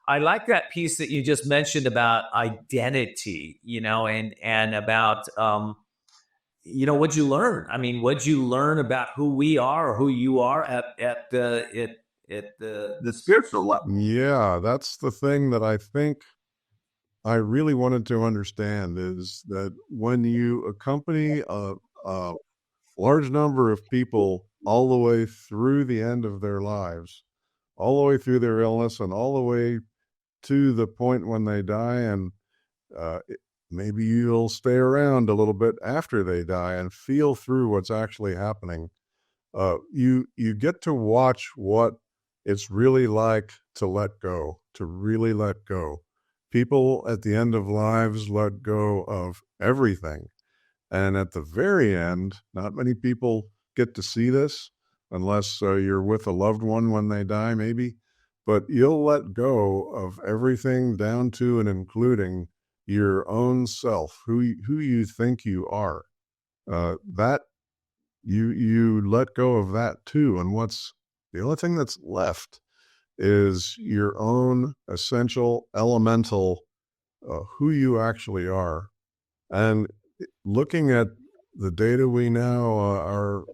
I like that piece that you just mentioned about identity, and about what'd you learn? I mean, what'd you learn about who we are or who you are at the spiritual level? Yeah, that's the thing that I think I really wanted to understand is that when you accompany a large number of people all the way through the end of their lives, all the way through their illness, and all the way to the point when they die, and uh, it- maybe you'll stay around a little bit after they die and feel through what's actually happening. You get to watch what it's really like to let go, to really let go. People at the end of lives let go of everything. And at the very end, not many people get to see this unless you're with a loved one when they die, maybe. But you'll let go of everything down to and including your own self, who you think you are. That you let go of that too. And what's the only thing that's left is your own essential elemental, who you actually are. And looking at the data we now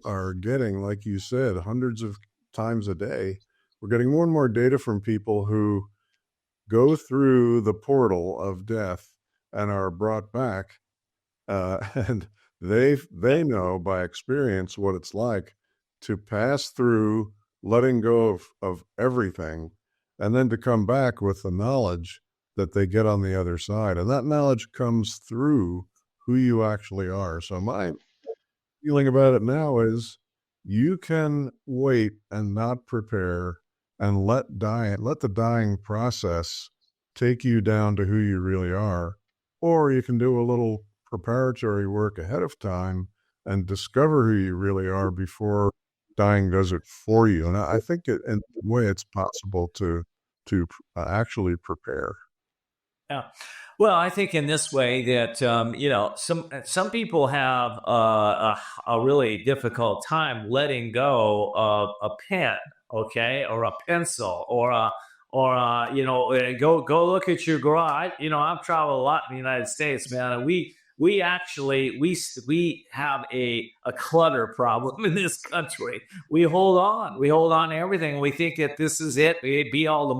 are getting, like you said, hundreds of times a day, we're getting more and more data from people who go through the portal of death and are brought back, and they know by experience what it's like to pass through letting go of everything, and then to come back with the knowledge that they get on the other side, and that knowledge comes through who you actually are. So my feeling about it now is you can wait and not prepare and let the dying process take you down to who you really are, or you can do a little preparatory work ahead of time and discover who you really are before dying does it for you. And I think in a way it's possible to actually prepare. Yeah. Well, I think in this way that some people have a really difficult time letting go of a pen, okay, or a pencil, or go look at your garage. I've traveled a lot in the United States, man, and we actually we have a clutter problem in this country. We hold on to everything. We think that this is it. It'd be all the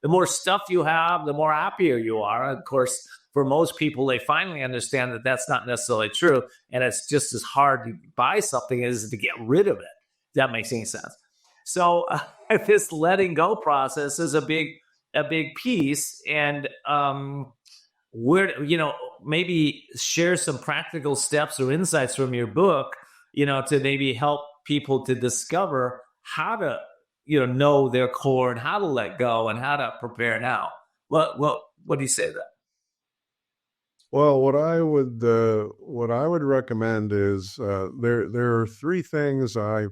more stuff you have, the more happier you are. Of course, for most people, they finally understand that that's not necessarily true, and it's just as hard to buy something as to get rid of it. If that makes any sense. So this letting go process is a big piece, and where maybe share some practical steps or insights from your book, to maybe help people to discover how to know their core and how to let go and how to prepare now. What do you say to that? Well, what I would recommend is there are three things I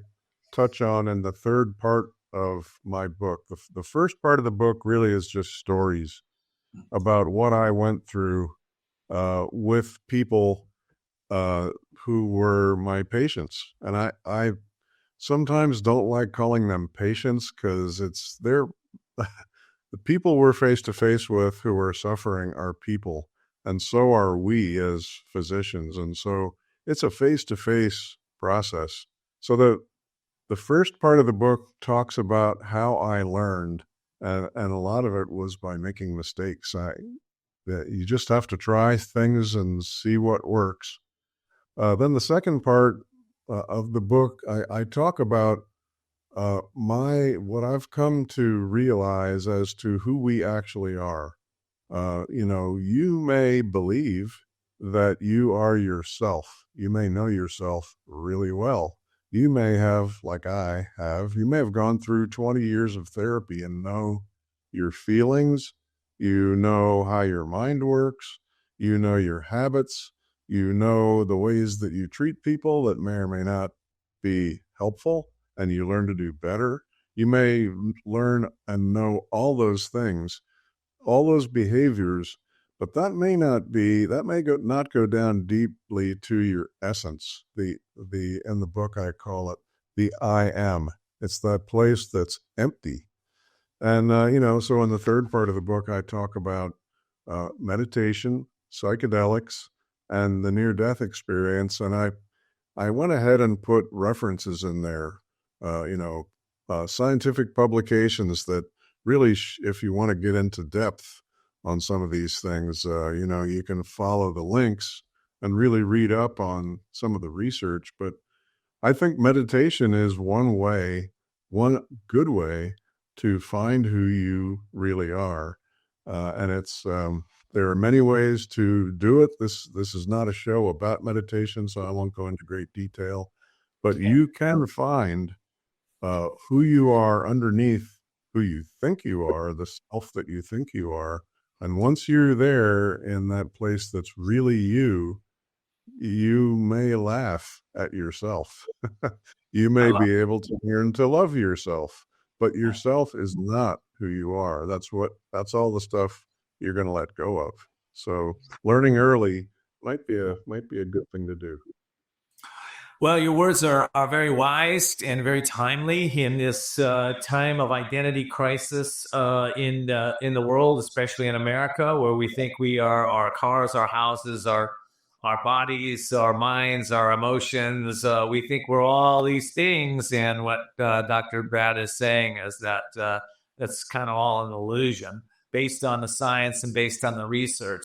touch on in the third part of my book. The first part of the book really is just stories about what I went through with people uh, who were my patients, and I sometimes don't like calling them patients because they're the people we're face to face with who are suffering are people, and so are we as physicians. And so it's a face to face process. So the first part of the book talks about how I learned, and a lot of it was by making mistakes. That you just have to try things and see what works. Then the second part of the book, I talk about my what I've come to realize as to who we actually are. You may believe that you are yourself. You may know yourself really well. You may have, like I have, you may have gone through 20 years of therapy and know your feelings. You know how your mind works. You know your habits. You know the ways that you treat people that may or may not be helpful, and you learn to do better. You may learn and know all those things, all those behaviors, but that may not go down deeply to your essence. The in the book I call it the I am. It's that place that's empty. And, so in the third part of the book, I talk about meditation, psychedelics, and the near death experience. And I went ahead and put references in there, scientific publications that really, if you want to get into depth on some of these things, you can follow the links and really read up on some of the research. But I think meditation is one good way to find who you really are. And there are many ways to do it. This is not a show about meditation, so I won't go into great detail, but you can find who you are underneath who you think you are, the self that you think you are. And once you're there in that place that's really you, you may laugh at yourself. You I may love be able to learn to love yourself, but yourself is not who you are. That's all the stuff you're going to let go of. So learning early might be a good thing to do. Well, your words are very wise and very timely in this time of identity crisis in the world, especially in America, where we think we are our cars, our houses, our bodies, our minds, our emotions. We think we're all these things, and what Dr. Brad is saying is that that's kind of all an illusion based on the science and based on the research.